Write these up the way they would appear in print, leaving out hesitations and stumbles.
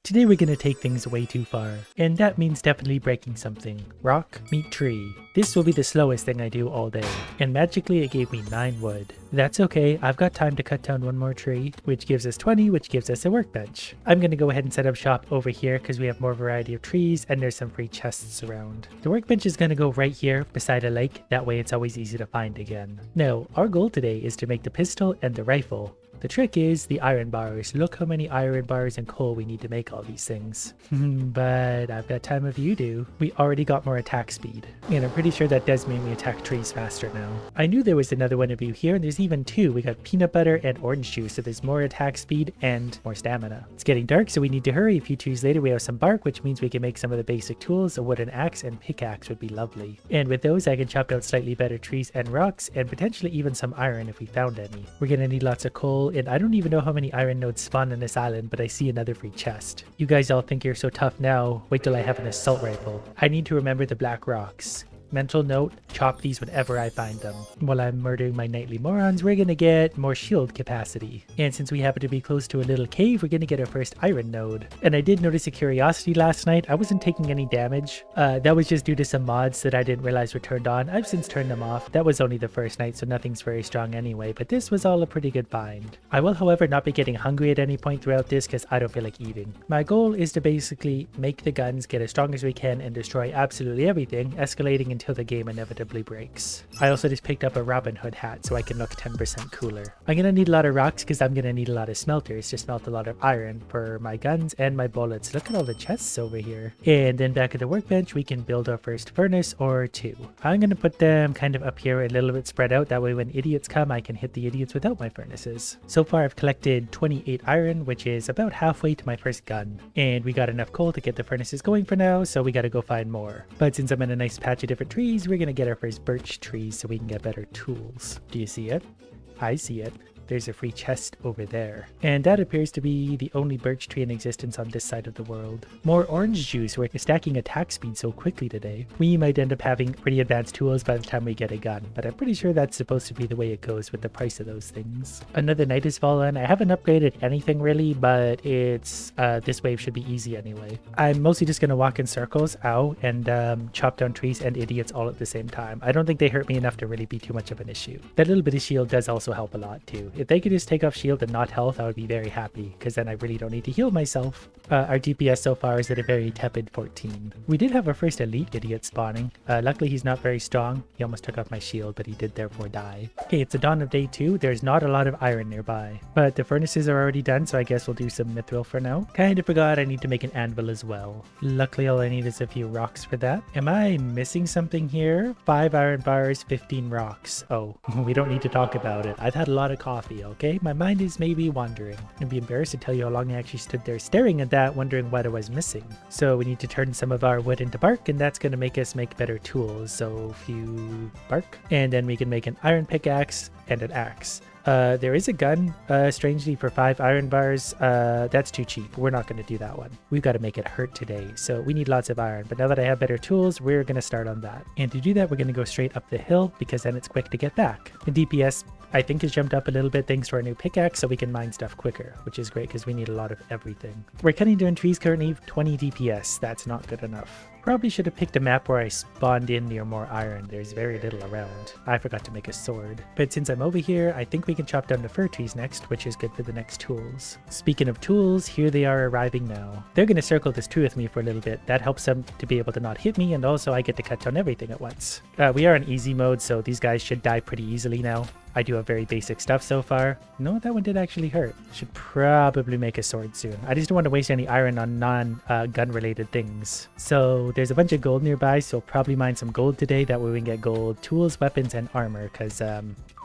Today we're gonna take things way too far, and that means definitely breaking something. Rock, meet tree. This will be the slowest thing I do all day, and magically it gave me 9 wood. That's okay, I've got time to cut down one more tree, which gives us 20, which gives us a workbench. I'm gonna go ahead and set up shop over here because we have more variety of trees and there's some free chests around. The workbench is gonna go right here beside a lake, that way it's always easy to find again. Now, our goal today is to make the pistol and the rifle. The trick is the iron bars. Look how many iron bars and coal we need to make all these things. But I've got time if you do. We already got more attack speed. And I'm pretty sure that does make me attack trees faster now. I knew there was another one of you here, and there's even 2. We got peanut butter and orange juice, so there's more attack speed and more stamina. It's getting dark, so we need to hurry. A few trees later we have some bark, which means we can make some of the basic tools. A wooden axe and pickaxe would be lovely. And with those I can chop down slightly better trees and rocks, and potentially even some iron if we found any. We're gonna need lots of coal, and I don't even know how many iron nodes spawn on this island, but I see another free chest. You guys all think you're so tough now, wait till I have an assault rifle. I need to remember the black rocks. Mental note, chop these whenever I find them. While I'm murdering my nightly morons, we're gonna get more shield capacity. And since we happen to be close to a little cave, we're gonna get our first iron node. And I did notice a curiosity last night. I wasn't taking any damage. That was just due to some mods that I didn't realize were turned on. I've since turned them off. That was only the first night, so nothing's very strong anyway, but this was all a pretty good find. I will, however, not be getting hungry at any point throughout this because I don't feel like eating. My goal is to basically make the guns get as strong as we can and destroy absolutely everything, escalating until the game inevitably breaks. I also just picked up a Robin Hood hat so I can look 10% cooler. I'm gonna need a lot of rocks because I'm gonna need a lot of smelters to smelt a lot of iron for my guns and my bullets. Look at all the chests over here. And then back at the workbench we can build our first furnace or 2. I'm gonna put them kind of up here a little bit spread out, that way when idiots come I can hit the idiots without my furnaces. So far I've collected 28 iron, which is about halfway to my first gun. And we got enough coal to get the furnaces going for now, so we gotta go find more. But since I'm in a nice patch of different trees, we're gonna get our first birch trees so we can get better tools. Do you see it? I see it. There's a free chest over there. And that appears to be the only birch tree in existence on this side of the world. More orange juice. We're stacking attack speed so quickly today. We might end up having pretty advanced tools by the time we get a gun, but I'm pretty sure that's supposed to be the way it goes with the price of those things. Another night has fallen. I haven't upgraded anything really, but it's this wave should be easy anyway. I'm mostly just gonna walk in circles, and chop down trees and idiots all at the same time. I don't think they hurt me enough to really be too much of an issue. That little bit of shield does also help a lot too. If they could just take off shield and not health, I would be very happy, because then I really don't need to heal myself. Our DPS so far is at a very tepid 14. We did have our first elite idiot spawning. Luckily he's not very strong. He almost took off my shield, but he did therefore die. Okay, it's the dawn of day 2. There's not a lot of iron nearby, but the furnaces are already done, so I guess we'll do some mithril for now. Kinda forgot I need to make an anvil as well. Luckily all I need is a few rocks for that. Am I missing something here? 5 iron bars, 15 rocks. Oh, we don't need to talk about it. I've had a lot of coffee, okay? My mind is maybe wandering. I'd be embarrassed to tell you how long I actually stood there staring at that, wondering what I was missing. So we need to turn some of our wood into bark, and that's going to make us make better tools. So a few bark, and then we can make an iron pickaxe and an axe. There is a gun, strangely, for 5 iron bars. That's too cheap. We're not going to do that one. We've got to make it hurt today, so we need lots of iron. But now that I have better tools, we're going to start on that. And to do that, we're going to go straight up the hill, because then it's quick to get back. The DPS, I think, has jumped up a little bit thanks to our new pickaxe, so we can mine stuff quicker, which is great because we need a lot of everything. We're cutting down trees currently, 20 DPS. That's not good enough. Probably should have picked a map where I spawned in near more iron. There's very little around. I forgot to make a sword. But since I'm over here, I think we can chop down the fir trees next, which is good for the next tools. Speaking of tools, here they are arriving now. They're going to circle this tree with me for a little bit. That helps them to be able to not hit me, and also I get to cut down everything at once. We are in easy mode, so these guys should die pretty easily now. I do have very basic stuff so far. No, that one did actually hurt. Should probably make a sword soon. I just don't want to waste any iron on non-gun related things. So there's a bunch of gold nearby, so probably mine some gold today. That way we can get gold tools, weapons, and armor, because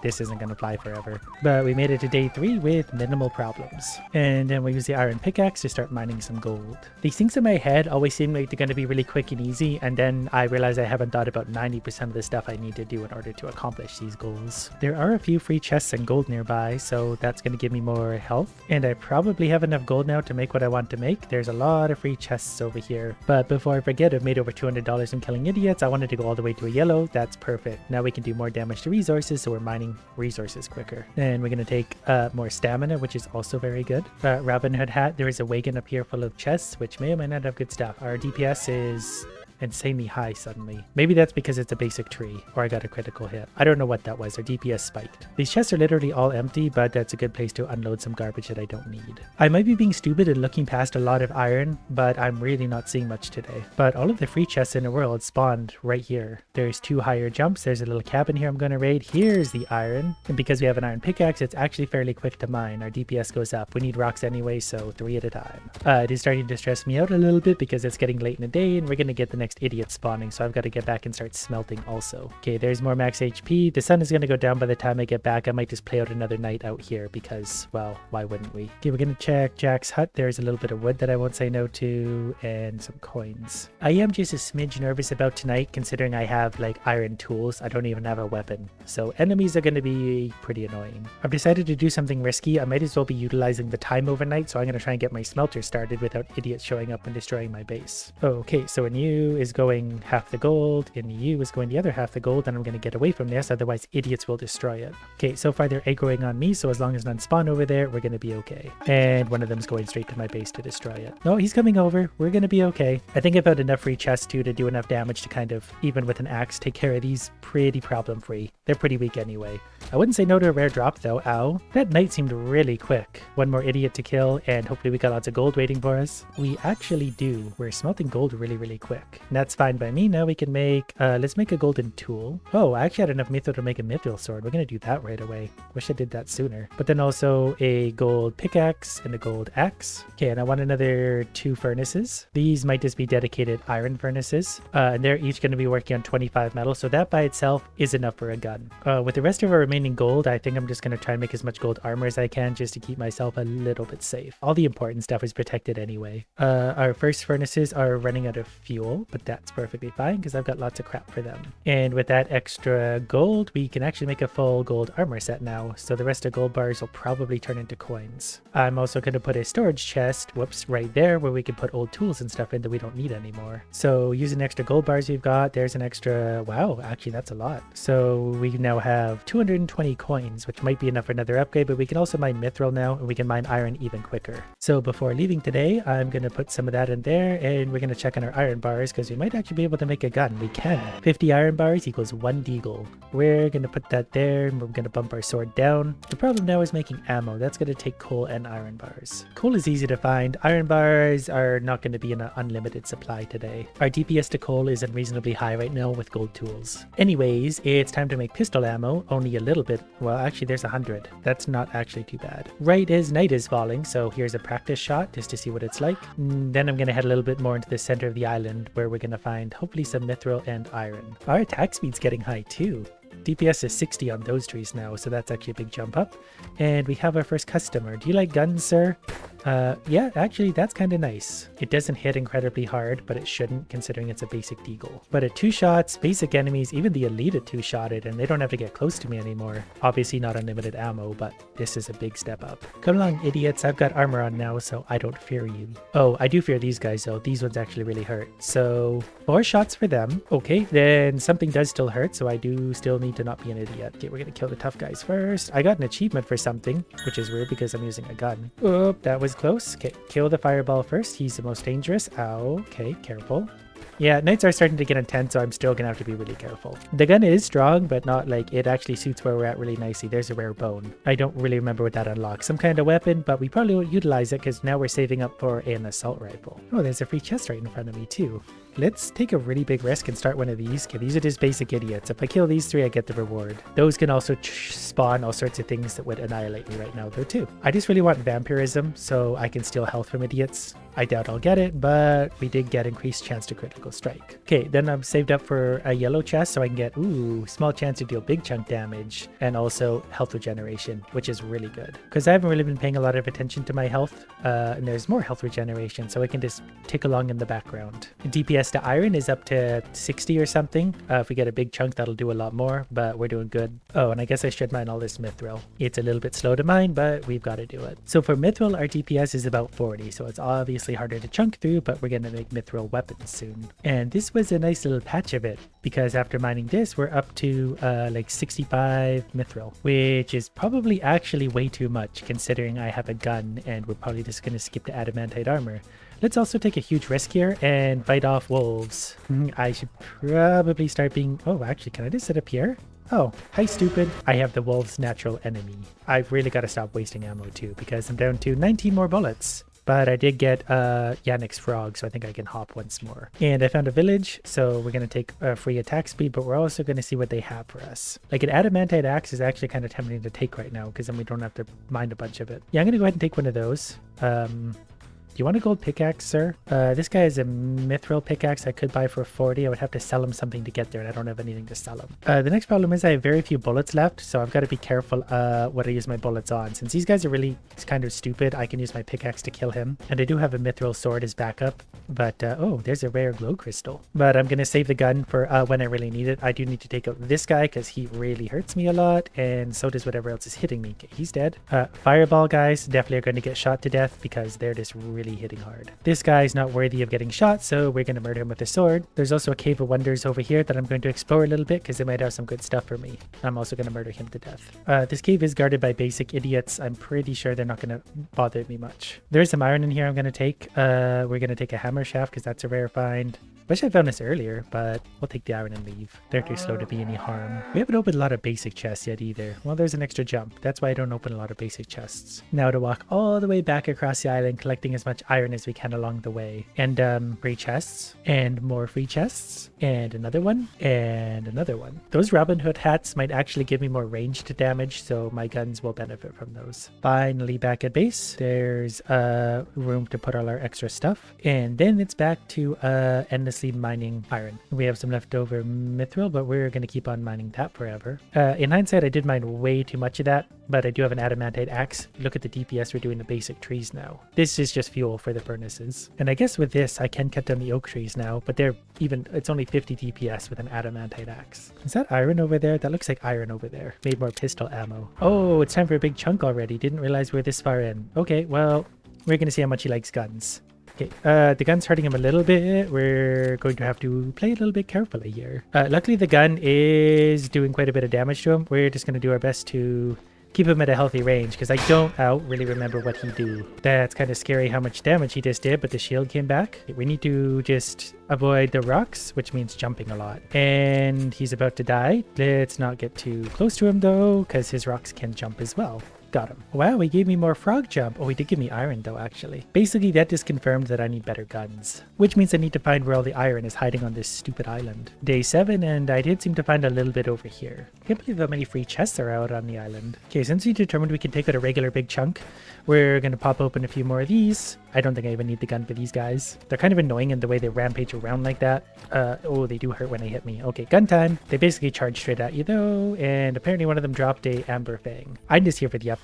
this isn't going to fly forever. But we made it to day 3 with minimal problems. And then we use the iron pickaxe to start mining some gold. These things in my head always seem like they're going to be really quick and easy, and then I realize I haven't thought about 90% of the stuff I need to do in order to accomplish these goals. There are a few free chests and gold nearby, so that's going to give me more health. And I probably have enough gold now to make what I want to make. There's a lot of free chests over here. But before I forget, I've made over $200 from killing idiots. I wanted to go all the way to a yellow. That's perfect. Now we can do more damage to resources, so we're mining getting resources quicker. And we're going to take more stamina, which is also very good. Robin Hood hat. There is a wagon up here full of chests, which may or may not have good stuff. Our DPS is insanely high suddenly. Maybe that's because it's a basic tree, or I got a critical hit. I don't know what that was. Our DPS spiked. These chests are literally all empty, but that's a good place to unload some garbage that I don't need. I might be being stupid and looking past a lot of iron, but I'm really not seeing much today. But all of the free chests in the world spawned right here. There's 2 higher jumps. There's a little cabin here I'm going to raid. Here's the iron. And because we have an iron pickaxe, it's actually fairly quick to mine. Our DPS goes up. We need rocks anyway, so 3 at a time. It is starting to stress me out a little bit because it's getting late in the day and we're going to get the next idiot spawning, so I've got to get back and start smelting also. Okay, there's more max HP. The sun is going to go down by the time I get back. I might just play out another night out here because, well, why wouldn't we? Okay, we're going to check Jack's hut. There's a little bit of wood that I won't say no to and some coins. I am just a smidge nervous about tonight considering I have like iron tools. I don't even have a weapon, so enemies are going to be pretty annoying. I've decided to do something risky. I might as well be utilizing the time overnight, so I'm going to try and get my smelter started without idiots showing up and destroying my base. Okay, so in you is going half the gold, in you is going the other half the gold, and I'm going to get away from this, otherwise idiots will destroy it. Okay, so far they're aggroing on me, so as long as none spawn over there, we're going to be okay. And one of them's going straight to my base to destroy it. No, he's coming over. We're going to be okay. I think I found enough free chests too to do enough damage to kind of, even with an axe, take care of these pretty problem free. They're pretty weak anyway. I wouldn't say no to a rare drop though. Ow. That night seemed really quick. One more idiot to kill, and hopefully we got lots of gold waiting for us. We actually do. We're smelting gold really quick. And that's fine by me. Now we can make, let's make a golden tool. Oh, I actually had enough mithril to make a mithril sword. We're going to do that right away. Wish I did that sooner. But then also a gold pickaxe and a gold axe. Okay, and I want another 2 furnaces. These might just be dedicated iron furnaces. And they're each going to be working on 25 metal. So that by itself is enough for a gun. With the rest of our remaining gold, I think I'm just going to try and make as much gold armor as I can just to keep myself a little bit safe. All the important stuff is protected anyway. Our first furnaces are running out of fuel, but that's perfectly fine because I've got lots of crap for them. And with that extra gold, we can actually make a full gold armor set now. So the rest of gold bars will probably turn into coins. I'm also going to put a storage chest, whoops, right there where we can put old tools and stuff in that we don't need anymore. So using extra gold bars we've got, there's an extra, wow, actually that's a lot. So we now have 220 coins, which might be enough for another upgrade, but we can also mine mithril now and we can mine iron even quicker. So before leaving today, I'm going to put some of that in there and we're going to check on our iron bars because we might actually be able to make a gun. We can. 50 iron bars equals 1 deagle. We're going to put that there and we're going to bump our sword down. The problem now is making ammo. That's going to take coal and iron bars. Coal is easy to find. Iron bars are not going to be in an unlimited supply today. Our DPS to coal is unreasonably high right now with gold tools. Anyways, it's time to make pistol ammo. Only a little bit. Well, actually there's 100. That's not actually too bad. Right as night is falling, so here's a practice shot just to see what it's like. Then I'm going to head a little bit more into the center of the island where we're going to find hopefully some mithril and iron. Our attack speed's getting high too. DPS is 60 on those trees now, so that's actually a big jump up. And we have our first customer. Do you like guns, sir? Yeah, actually, that's kind of nice. It doesn't hit incredibly hard, but it shouldn't, considering it's a basic deagle. But at 2 shots, basic enemies, even the elite at 2-shotted, and they don't have to get close to me anymore. Obviously not unlimited ammo, but this is a big step up. Come along, idiots. I've got armor on now, so I don't fear you. Oh, I do fear these guys, though. These ones actually really hurt. So 4 shots for them. Okay, then something does still hurt, so I do still need to not be an idiot. Okay, we're gonna kill the tough guys first. I got an achievement for something, which is weird because I'm using a gun. Oh, that was close. Okay, kill the fireball first. He's the most dangerous. Ow. Okay, careful. Yeah, nights are starting to get intense, so I'm still gonna have to be really careful. The gun is strong, but not like it actually suits where we're at really nicely. There's a rare bone. I don't really remember what that unlocks. Some kind of weapon, but we probably won't utilize it because now we're saving up for an assault rifle. Oh, there's a free chest right in front of me too. Let's take a really big risk and start one of these. Okay, these are just basic idiots. If I kill these 3, I get the reward. Those can also spawn all sorts of things that would annihilate me right now though too. I just really want vampirism so I can steal health from idiots. I doubt I'll get it, but we did get increased chance to critical strike. Okay, then I'm saved up for a yellow chest so I can get, ooh, small chance to deal big chunk damage and also health regeneration, which is really good. Because I haven't really been paying a lot of attention to my health, and there's more health regeneration, so I can just tick along in the background. DPS to iron is up to 60 or something. If we get a big chunk, that'll do a lot more, but we're doing good. Oh, and I guess I should mine all this mithril. It's a little bit slow to mine, but we've got to do it. So for mithril, our DPS is about 40, so it's obviously obviously harder to chunk through, but we're gonna make mithril weapons soon. And this was a nice little patch of it, because after mining this, we're up to like 65 mithril, which is probably actually way too much considering I have a gun and we're probably just gonna skip to adamantite armor. Let's also take a huge risk here and fight off wolves. I should probably start being... Oh, actually, can I just sit up here? Oh, hi, stupid. I have the wolf's natural enemy. I've really got to stop wasting ammo too, because I'm down to 19 more bullets. But I did get Yannick's frog, so I think I can hop once more. And I found a village, so we're going to take free attack speed, but we're also going to see what they have for us. Like an adamantite axe is actually kind of tempting to take right now, because then we don't have to mine a bunch of it. Yeah, I'm going to go ahead and take one of those. Do you want a gold pickaxe, sir? This guy has a mithril pickaxe I could buy for 40. I would have to sell him something to get there, and I don't have anything to sell him. The next problem is I have very few bullets left, so I've got to be careful what I use my bullets on. Since these guys are really kind of stupid, I can use my pickaxe to kill him. And I do have a mithril sword as backup, but oh, there's a rare glow crystal. But I'm going to save the gun for when I really need it. I do need to take out this guy because he really hurts me a lot, and so does whatever else is hitting me. Okay, he's dead. Fireball guys definitely are going to get shot to death because they're just really hitting hard. This guy's not worthy of getting shot, so we're going to murder him with a sword. There's also a cave of wonders over here that I'm going to explore a little bit because they might have some good stuff for me. I'm also going to murder him to death. This cave is guarded by basic idiots. I'm pretty sure they're not going to bother me much. There's some iron in here I'm going to take. We're going to take a hammer shaft because that's a rare find. Wish I found this earlier, but we'll take the iron and leave. They're too slow to be any harm. We haven't opened a lot of basic chests yet either. Well, there's an extra jump. That's why I don't open a lot of basic chests. Now to walk all the way back across the island, collecting as much iron as we can along the way. And free chests, and more free chests, and another one, and another one. Those Robin Hood hats might actually give me more ranged damage, so my guns will benefit from those. Finally back at base, there's room to put all our extra stuff. And then it's back to endlessly mining iron. We have some leftover mithril, but we're going to keep on mining that forever. In hindsight, I did mine way too much of that, but I do have an adamantite axe. Look at the DPS we're doing the basic trees now. This is just fuel for the furnaces. And I guess with this, I can cut down the oak trees now, but it's only 50 DPS with an adamantite axe. Is that iron over there? That looks like iron over there. Made more pistol ammo. Oh, it's time for a big chunk already. Didn't realize we're this far in. Okay, well, we're going to see how much he likes guns. Okay, the gun's hurting him a little bit. We're going to have to play a little bit carefully here. Luckily, the gun is doing quite a bit of damage to him. We're just going to do our best to keep him at a healthy range because I don't really remember what he do. That's kind of scary how much damage he just did, but the shield came back. We need to just avoid the rocks, which means jumping a lot. And he's about to die. Let's not get too close to him though, because his rocks can jump as well. Got him. Wow, he gave me more frog jump. Oh, he did give me iron though, actually. Basically, that just confirmed that I need better guns, which means I need to find where all the iron is hiding on this stupid island. Day 7, and I did seem to find a little bit over here. Can't believe how many free chests are out on the island. Okay, since we determined we can take out a regular big chunk, we're going to pop open a few more of these. I don't think I even need the gun for these guys. They're kind of annoying in the way they rampage around like that. Oh, they do hurt when they hit me. Okay, gun time. They basically charge straight at you though, and apparently one of them dropped a amber fang. I'm just here for the upgrades.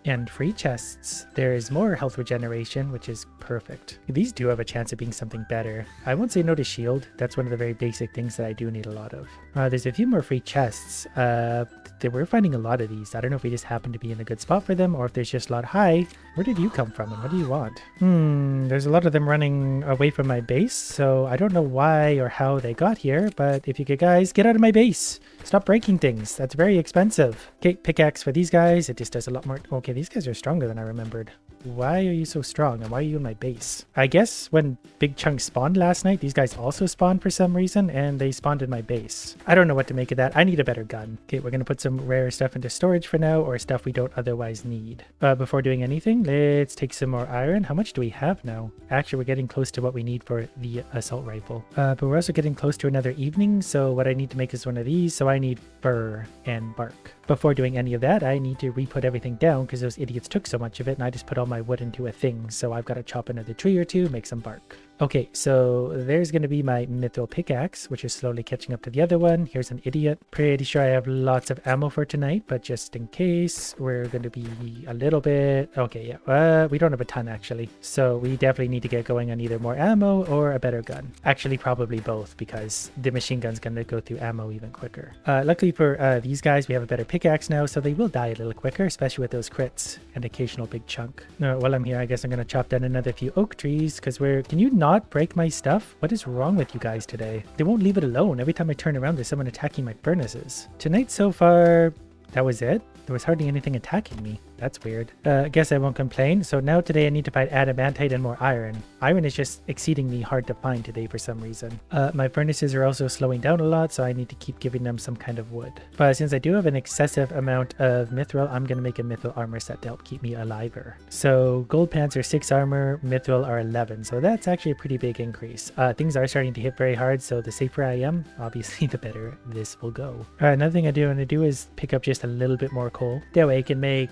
And free chests. There's more health regeneration, which is perfect. These do have a chance of being something better. I won't say no to shield. That's one of the very basic things that I do need a lot of. There's a few more free chests. We're finding a lot of these. I don't know if we just happen to be in a good spot for them or if there's just a lot. Hi, where did you come from and what do you want? There's a lot of them running away from my base, so I don't know why or how they got here, but if you could guys get out of my base. Stop breaking things. That's very expensive. Okay, pickaxe for these guys. It just does a lot more. Okay, these guys are stronger than I remembered. Why are you so strong and why are you in my base? I guess when big chunks spawned last night, these guys also spawned for some reason and they spawned in my base. I don't know what to make of that. I need a better gun. Okay, we're going to put some rare stuff into storage for now or stuff we don't otherwise need. Before doing anything, let's take some more iron. How much do we have now? Actually, we're getting close to what we need for the assault rifle. But we're also getting close to another evening, so what I need to make is one of these. So I need fur and bark. Before doing any of that, I need to re-put everything down because those idiots took so much of it and I just put all my wood into a thing. So I've got to chop another tree or two, make some bark. Okay, so there's going to be my mithril pickaxe, which is slowly catching up to the other one. Here's an idiot. Pretty sure I have lots of ammo for tonight, but just in case, we're going to be a little bit... Okay, yeah, we don't have a ton actually. So we definitely need to get going on either more ammo or a better gun. Actually, probably both, because the machine gun's going to go through ammo even quicker. Luckily for these guys, we have a better pickaxe now, so they will die a little quicker, especially with those crits and occasional big chunk. While I'm here, I guess I'm going to chop down another few oak trees, because we're... Can you not break my stuff? What is wrong with you guys today? They won't leave it alone. Every time I turn around, there's someone attacking my furnaces. Tonight so far, that was it. There was hardly anything attacking me. That's weird. I guess I won't complain. So now today I need to find adamantite and more iron. Iron is just exceedingly hard to find today for some reason. My furnaces are also slowing down a lot, so I need to keep giving them some kind of wood. But since I do have an excessive amount of mithril, I'm going to make a mithril armor set to help keep me aliver. So gold pants are 6 armor, mithril are 11. So that's actually a pretty big increase. Things are starting to hit very hard, so the safer I am, obviously the better this will go. Another thing I do want to do is pick up just a little bit more coal. That way I can make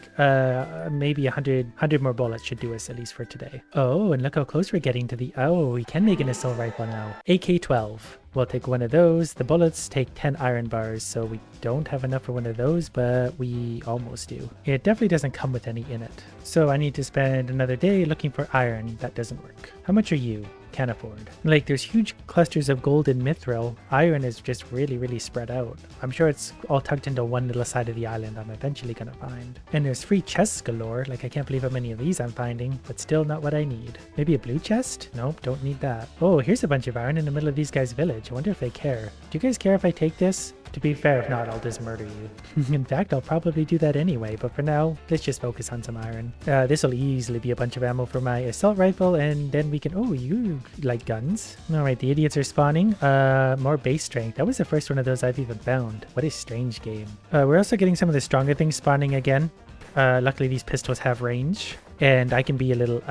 maybe 100 more bullets should do us at least for today. Oh, and look how close we're getting to the... Oh, we can make an assault rifle now. AK-12. We'll take one of those. The bullets take 10 iron bars, so we don't have enough for one of those, but we almost do. It definitely doesn't come with any in it. So I need to spend another day looking for iron. That doesn't work. How much are you? Can't afford. Like, there's huge clusters of gold and mithril. Iron is just really spread out. I'm sure it's all tucked into one little side of the island I'm eventually gonna find. And there's free chests galore. Like, I can't believe how many of these I'm finding, but still not what I need. Maybe a blue chest? Nope, don't need that. Oh, here's a bunch of iron in the middle of these guys' village. I wonder if they care. Do you guys care if I take this? To be fair, if not, I'll just murder you. In fact, I'll probably do that anyway, but for now, let's just focus on some iron. This will easily be a bunch of ammo for my assault rifle, and then we can... Oh, you like guns. Alright, the idiots are spawning. More base strength. That was the first one of those I've even found. What a strange game. We're also getting some of the stronger things spawning again. Luckily, these pistols have range, and I can be a little...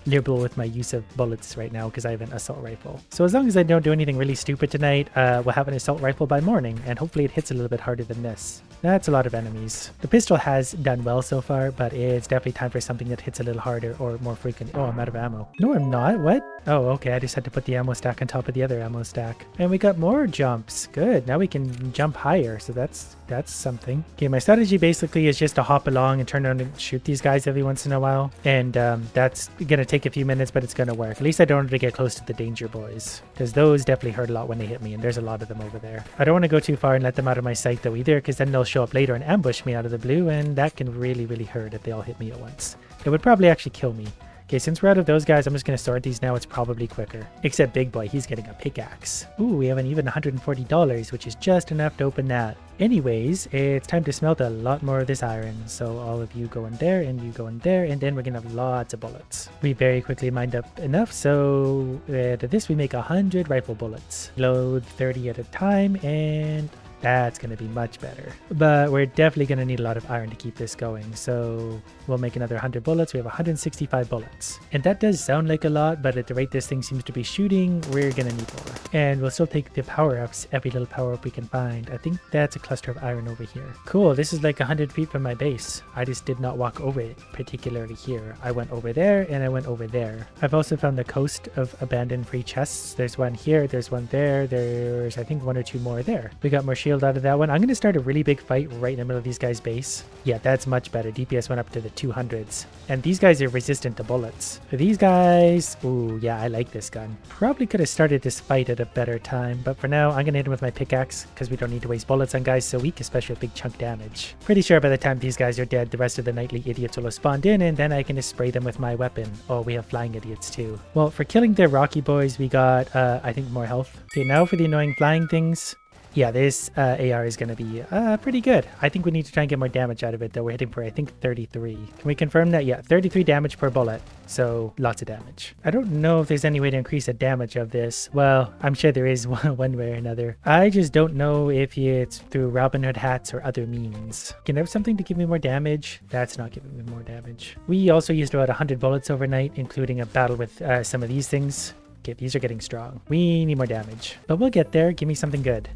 liberal with my use of bullets right now because I have an assault rifle. So as long as I don't do anything really stupid tonight, we'll have an assault rifle by morning, and hopefully it hits a little bit harder than this. That's a lot of enemies. The pistol has done well so far, but it's definitely time for something that hits a little harder or more frequently. Oh, I'm out of ammo. No, I'm not. What? Oh, okay. I just had to put the ammo stack on top of the other ammo stack. And we got more jumps. Good. Now we can jump higher. So that's something. Okay, my strategy basically is just to hop along and turn around and shoot these guys every once in a while. And that's going to take a few minutes, but it's going to work. At least I don't want to get close to the danger boys, because those definitely hurt a lot when they hit me, and there's a lot of them over there. I don't want to go too far and let them out of my sight though either, because then they'll show up later and ambush me out of the blue, and that can really hurt if they all hit me at once. It would probably actually kill me. Okay, since we're out of those guys, I'm just going to sort these now. It's probably quicker. Except Big Boy, he's getting a pickaxe. Ooh, we have an even $140, which is just enough to open that. Anyways, it's time to smelt a lot more of this iron. So all of you go in there, and you go in there, and then we're going to have lots of bullets. We very quickly mined up enough, so to this we make 100 rifle bullets. Load 30 at a time, and... that's going to be much better. But we're definitely going to need a lot of iron to keep this going. So we'll make another 100 bullets. We have 165 bullets. And that does sound like a lot, but at the rate this thing seems to be shooting, we're going to need more. And we'll still take the power-ups, every little power-up we can find. I think that's a cluster of iron over here. Cool, this is like 100 feet from my base. I just did not walk over it, particularly here. I went over there, and I went over there. I've also found the coast of abandoned free chests. There's one here, there's one there, there's I think 1 or 2 more there. We got more shield out of that one. I'm going to start a really big fight right in the middle of these guys' base. Yeah, that's much better. DPS went up to the 200s. And these guys are resistant to bullets. For these guys, ooh, yeah, I like this gun. Probably could have started this fight at a better time, but for now, I'm going to hit him with my pickaxe because we don't need to waste bullets on guys so weak, especially with big chunk damage. Pretty sure by the time these guys are dead, the rest of the nightly idiots will have spawned in, and then I can just spray them with my weapon. Oh, we have flying idiots too. Well, for killing the rocky boys, we got, I think, more health. Okay, now for the annoying flying things. Yeah, this AR is going to be pretty good. I think we need to try and get more damage out of it, though. We're hitting for, I think, 33. Can we confirm that? Yeah, 33 damage per bullet. So, lots of damage. I don't know if there's any way to increase the damage of this. Well, I'm sure there is one way or another. I just don't know if it's through Robin Hood hats or other means. Can there have something to give me more damage? That's not giving me more damage. We also used about 100 bullets overnight, including a battle with some of these things. Okay, these are getting strong. We need more damage, but we'll get there. Give me something good.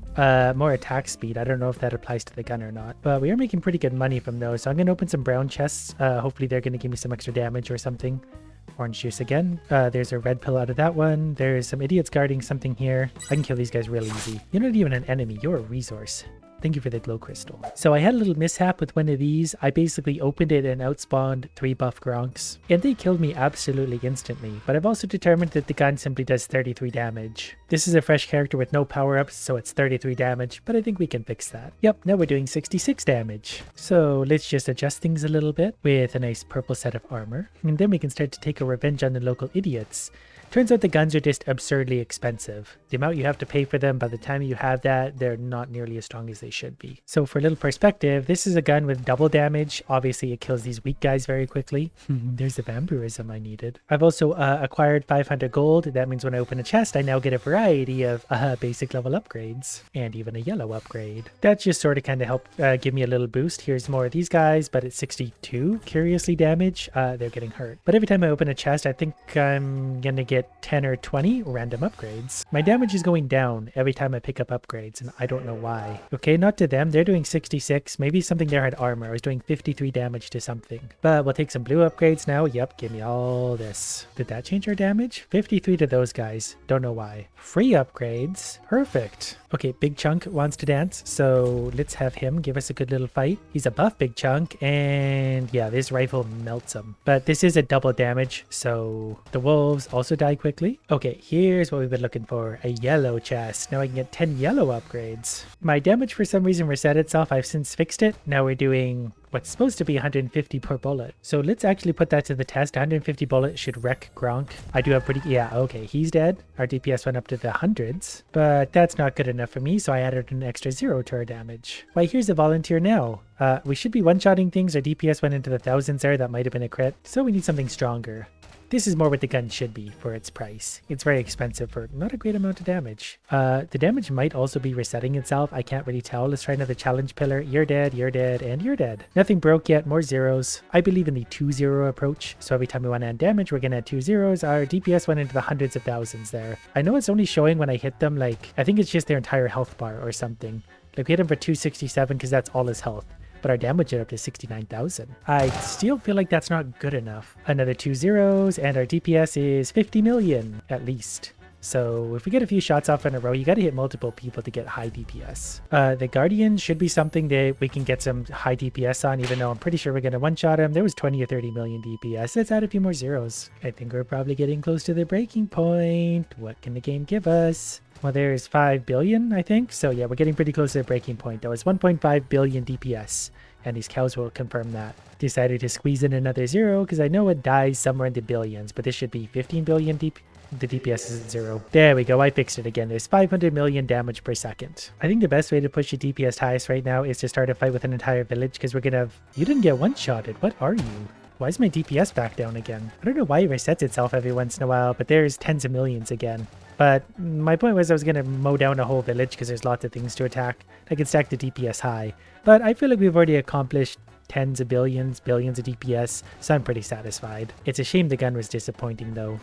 More attack speed. I don't know if that applies to the gun or not, but we are making pretty good money from those. So I'm going to open some brown chests. Hopefully they're going to give me some extra damage or something. Orange juice again. There's a red pill out of that one. There's some idiots guarding something here. I can kill these guys real easy. You're not even an enemy. You're a resource. Thank you for the glow crystal. So I had a little mishap with one of these. I basically opened it and outspawned 3 buff Gronks, and they killed me absolutely instantly. But I've also determined that the gun simply does 33 damage. This is a fresh character with no power-ups, so it's 33 damage, but I think we can fix that. Yep, now we're doing 66 damage. So let's just adjust things a little bit with a nice purple set of armor, and then we can start to take a revenge on the local idiots. Turns out the guns are just absurdly expensive. The amount you have to pay for them, by the time you have that, they're not nearly as strong as they should be. So for a little perspective, this is a gun with double damage. Obviously, it kills these weak guys very quickly. There's the vampirism I needed. I've also acquired 500 gold. That means when I open a chest, I now get a variety of basic level upgrades and even a yellow upgrade. That just sort of kind of helped give me a little boost. Here's more of these guys, but it's 62 curiously damage. They're getting hurt. But every time I open a chest, I think I'm gonna get 10 or 20 random upgrades. My damage is going down every time I pick up upgrades, and I don't know why. Okay, not to them. They're doing 66. Maybe something there had armor. I was doing 53 damage to something. But we'll take some blue upgrades now. Yep, give me all this. Did that change our damage? 53 to those guys. Don't know why. Free upgrades. Perfect. Okay, Big Chunk wants to dance, so let's have him give us a good little fight. He's a buff Big Chunk, and yeah, this rifle melts him. But this is a double damage, so the wolves also die quickly. Okay, here's what we've been looking for. A yellow chest. Now I can get 10 yellow upgrades. My damage for some reason reset itself. I've since fixed it. Now we're doing what's supposed to be 150 per bullet. So let's actually put that to the test. 150 bullets should wreck Gronk. I do have pretty... Yeah, okay, he's dead. Our DPS went up to the hundreds, but that's not good enough for me, so I added an extra 0 to our damage. Why, here's a volunteer now. We should be one-shotting things. Our DPS went into the thousands there. That might have been a crit, so we need something stronger. This is more what the gun should be for its price. It's very expensive for not a great amount of damage. The damage might also be resetting itself. I can't really tell. Let's try another challenge pillar. You're dead, and you're dead. Nothing broke yet. More zeros. I believe in the 2-0 approach. So every time we want to add damage, we're going to add 2 zeros. Our DPS went into the hundreds of thousands there. I know it's only showing when I hit them, like, I think it's just their entire health bar or something. Like, we hit him for 267 because that's all his health. But our damage is up to 69,000. I still feel like that's not good enough. Another 2 zeros, and our DPS is 50 million, at least. So if we get a few shots off in a row, you got to hit multiple people to get high DPS. The Guardian should be something that we can get some high DPS on, even though I'm pretty sure we're going to one-shot him. There was 20 or 30 million DPS. Let's add a few more zeros. I think we're probably getting close to the breaking point. What can the game give us? Well, there's 5 billion, I think. So yeah, we're getting pretty close to the breaking point. That was 1.5 billion DPS. And these cows will confirm that. Decided to squeeze in another 0 because I know it dies somewhere in the billions, but this should be 15 billion DPS. The DPS is at 0. There we go. I fixed it again. There's 500 million damage per second. I think the best way to push the DPS highest right now is to start a fight with an entire village because we're going to have... You didn't get one-shotted. What are you? Why is my DPS back down again? I don't know why it resets itself every once in a while, but there's tens of millions again. But my point was I was going to mow down a whole village because there's lots of things to attack. I can stack the DPS high. But I feel like we've already accomplished tens of billions of DPS, so I'm pretty satisfied. It's a shame the gun was disappointing though.